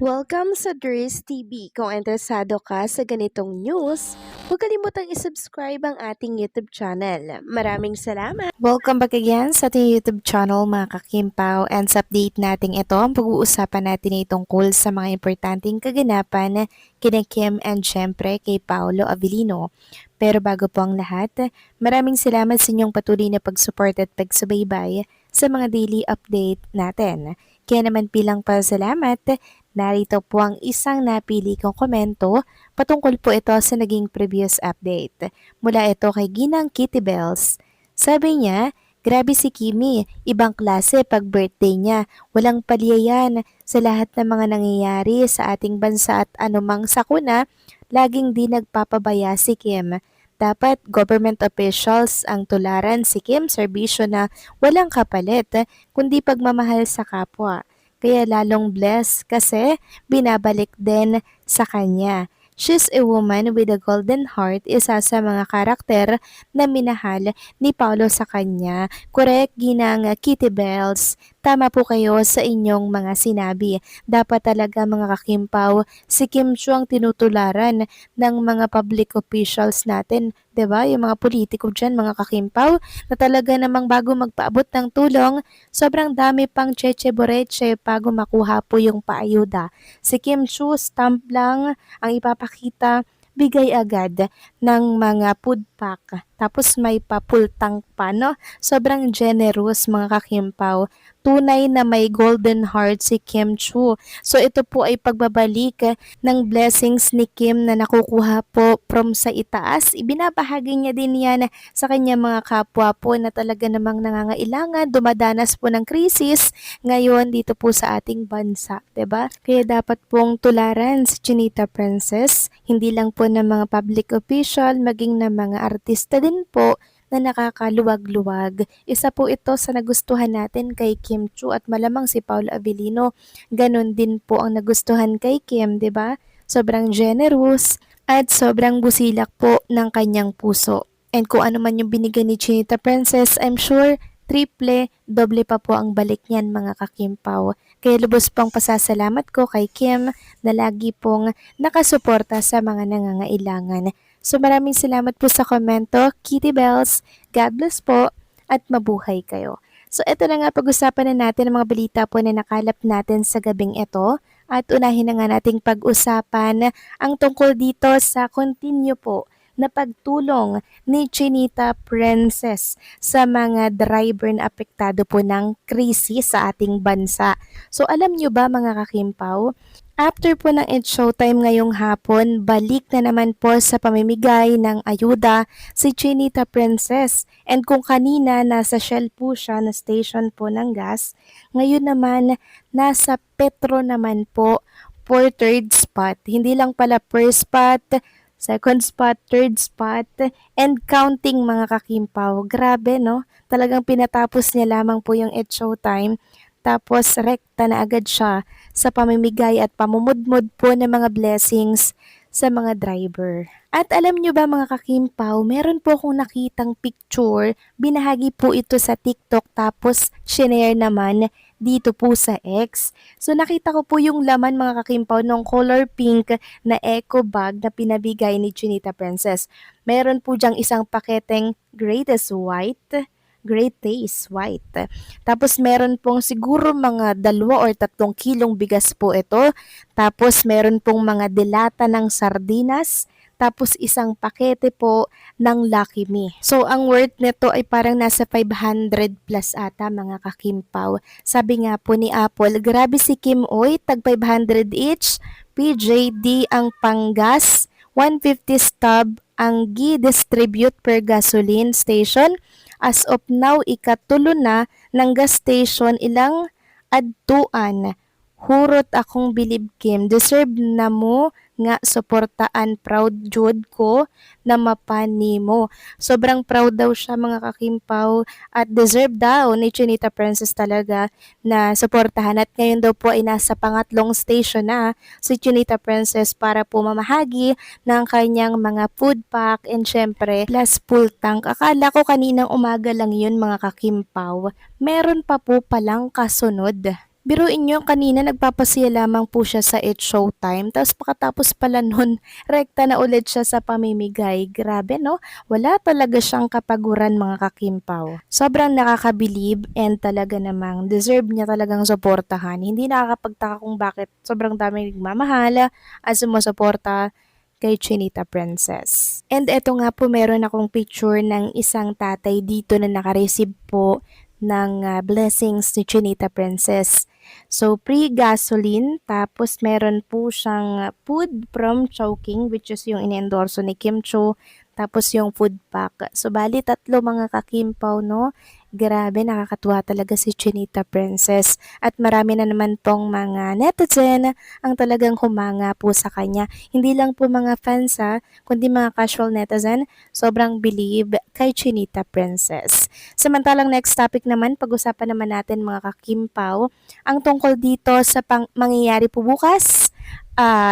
Welcome sa Dries TV. Kung interesado ka sa ganitong news, huwag kalimutang isubscribe ang ating YouTube channel. Maraming salamat! Welcome back again sa ating YouTube channel mga kakimpaw, and sa update natin ito, ang pag-uusapan natin ay tungkol sa mga importanteng kaganapan kina Kim and syempre kay Paolo Avellino. Pero bago po ang lahat, maraming salamat sa inyong patuloy na pag-support at pagsubaybay sa mga daily update natin. Kaya naman bilang pasalamat, narito po ang isang napili kong komento patungkol po ito sa naging previous update. Mula ito kay Ginang Kitty Bells. Sabi niya, grabe si Kimi, ibang klase pag birthday niya. Walang palyayan sa lahat ng mga nangyayari sa ating bansa at anumang sakuna, laging di nagpapabaya si Kim. Dapat government officials ang tularan si Kim serbisyo na walang kapalit, kundi pagmamahal sa kapwa. Kaya lalong blessed kasi binabalik din sa kanya. She's a woman with a golden heart, isa sa mga karakter na minahal ni Paolo sa kanya. Correct, Ginang Kitty Bells. Tama po kayo sa inyong mga sinabi. Dapat talaga mga kakimpaw, si Kim Chu ang tinutularan ng mga public officials natin. 'Di ba? Yung mga politiko dyan, mga kakimpaw, na talaga namang bago magpaabot ng tulong, sobrang dami pang cheche-boreche bago makuha po yung paayuda. Si Kim Chu, stamp lang ang ipapakita, bigay agad ng mga food pack. Tapos may papultang pa, no? Sobrang generous mga kakimpaw. Tunay na may golden heart si Kim Chu. So ito po ay pagbabalik ng blessings ni Kim na nakukuha po from sa itaas. Ibinabahagi niya din yan sa kanya mga kapwa po na talaga namang nangangailangan, dumadanas po ng krisis ngayon dito po sa ating bansa, 'di ba? Kaya dapat pong tularan si Chinita Princess, hindi lang po ng mga public official, maging ng mga artista din po na nakakaluwag-luwag. Isa po ito sa nagustuhan natin kay Kim Chu at malamang si Paolo Avellino. Ganon din po ang nagustuhan kay Kim, 'di ba? Sobrang generous at sobrang busilak po ng kanyang puso. And kung ano man yung binigay ni Chinita Princess, I'm sure triple, doble pa po ang balik niyan mga kakimpaw. Kaya lubos pong pasasalamat ko kay Kim na lagi pong nakasuporta sa mga nangangailangan. So maraming salamat po sa komento, Kitty Bells. God bless po at mabuhay kayo. So ito na nga, pag-usapan na natin ang mga balita po na nakalap natin sa gabing ito. At unahin na nga nating pag-usapan ang tungkol dito sa continue po na pagtulong ni Chinita Princess sa mga driver na apektado po ng krisis sa ating bansa. So alam nyo ba mga kakimpaw, after po ng It's Showtime ngayong hapon, balik na naman po sa pamimigay ng ayuda si Chinita Princess. And kung kanina nasa Shell po siya na station po ng gas, ngayon naman nasa Petro naman po for third spot. Hindi lang pala first spot, second spot, third spot, and counting mga kakimpaw. Grabe no? Talagang pinatapos niya lamang po yung It's Showtime. Tapos rekta na agad siya sa pamimigay at pamumudmod po ng mga blessings sa mga driver. At alam nyo ba mga kakimpaw, meron po akong nakitang picture, binahagi po ito sa TikTok tapos shinare naman dito po sa X. So nakita ko po yung laman mga kakimpaw ng color pink na eco bag na pinabigay ni Chinita Princess. Meron po diyang isang paketeng greatest white, great taste white. Tapos meron pong siguro mga 2 or 3 kilong bigas po ito. Tapos meron pong mga delata ng sardinas. Tapos isang pakete po ng Lucky Me. So ang worth nito ay parang nasa 500 plus ata mga kakimpaw. Sabi nga po ni Apple, grabe si Kim Oy, tag 500 each. PJD ang panggas, 150 stub ang gi-distribute per gasoline station. As of now, ikatulo na ng gas station ilang adtuan. Hurot akong bilib Kim, deserve na mo nga suportaan, proud jud ko na mapani mo. Sobrang proud daw siya mga kakimpaw at deserve daw ni Chinita Princess talaga na suportahan, at ngayon daw po ay nasa pangatlong station na si Chinita Princess para po mamahagi ng kanyang mga food pack and syempre plus full tank. Akala ko kaninang umaga lang yun mga kakimpaw, meron pa po palang kasunod. Biruin niyo kanina nagpapasaya lamang po siya sa It's Showtime, tapos pagkatapos pala nun rekta na ulit siya sa pamimigay. Grabe 'no, wala talaga siyang kapaguran mga kakimpaw. Sobrang nakakabilib and talaga namang deserve niya talagang suportahan. Hindi nakakapagtaka kung bakit sobrang daming nagmamahal at sumusuporta kay Chinita Princess. And eto nga po meron akong picture ng isang tatay dito na naka-receive po ng blessings ni Chinita Princess. So, pre-gasoline, tapos meron po siyang food from Chowking, which is yung in-endorso ni Kim Cho, tapos yung food pack. So, bali tatlo mga kakimpaw, no? Grabe, nakakatuwa talaga si Chinita Princess. At marami na naman pong mga netizen ang talagang humanga po sa kanya. Hindi lang po mga fans kundi mga casual netizen, sobrang believe kay Chinita Princess. Samantalang next topic naman, pag-usapan naman natin mga kakimpaw, ang tungkol dito sa mangyayari po bukas,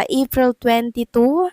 April 22,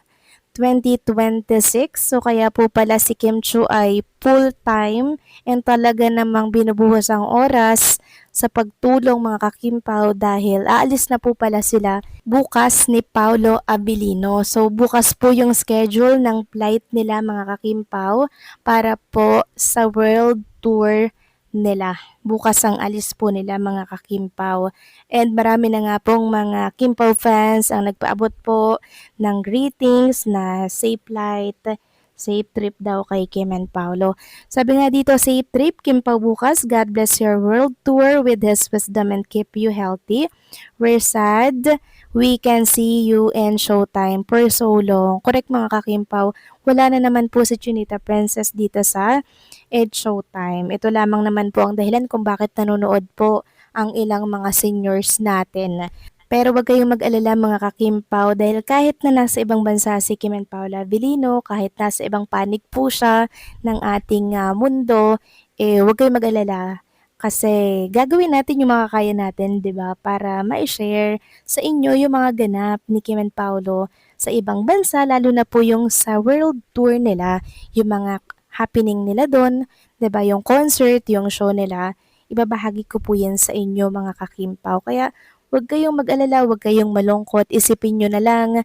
2026. So kaya po pala si Kim Chu ay full-time and talaga namang binubuhos ang oras sa pagtulong mga kakimpaw dahil aalis na po pala sila bukas ni Paulo Abilino. So bukas po yung schedule ng flight nila mga kakimpaw para po sa world tour nila. Bukas ang alis po nila mga kakimpaw. And marami na nga pong mga Kimpaw fans ang nagpaabot po ng greetings na safe flight, safe trip daw kay Kim and Paolo. Sabi nga dito, safe trip, Kim Pao bukas. God bless your world tour with His wisdom and keep you healthy. We're sad. We can see you in Showtime for so long. Correct mga kakimpaw. Wala na naman po si Chinita Princess dito sa It's Showtime. Ito lamang naman po ang dahilan kung bakit nanonood po ang ilang mga seniors natin. Pero wag kayong mag-alala mga kakimpaw dahil kahit na nasa ibang bansa si Kim and Paula Avellino, kahit nasa ibang panig po siya ng ating mundo, wag kayong mag-alala. Kasi gagawin natin yung mga kaya natin, di ba? Para ma-share sa inyo yung mga ganap ni Kim and Paolo sa ibang bansa, lalo na po yung sa world tour nila, yung mga happening nila doon, di ba? Yung concert, yung show nila, ibabahagi ko po yan sa inyo mga kakimpaw. Kaya huwag kayong mag-alala, huwag kayong malungkot, isipin nyo na lang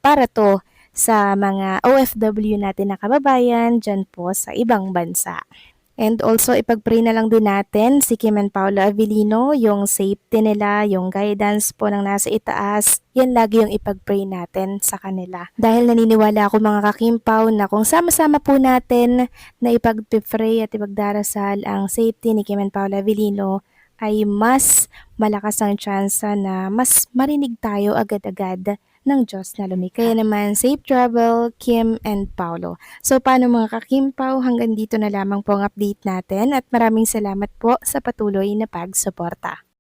para to sa mga OFW natin na kababayan dyan po sa ibang bansa. And also, ipag-pray na lang din natin si Kim and Paolo Avellino, yung safety nila, yung guidance po ng nasa itaas, yan lagi yung ipag-pray natin sa kanila. Dahil naniniwala ako mga kakimpaw na kung sama-sama po natin na ipag-pray at ipagdarasal ang safety ni Kim and Paolo Avellino, ay mas malakas ang tsansa na mas marinig tayo agad-agad ng Diyos na lumikha. Kaya naman, safe travel, Kim and Paolo. So, paano mga kakimpaw, hanggang dito na lamang po ang update natin at maraming salamat po sa patuloy na pagsuporta.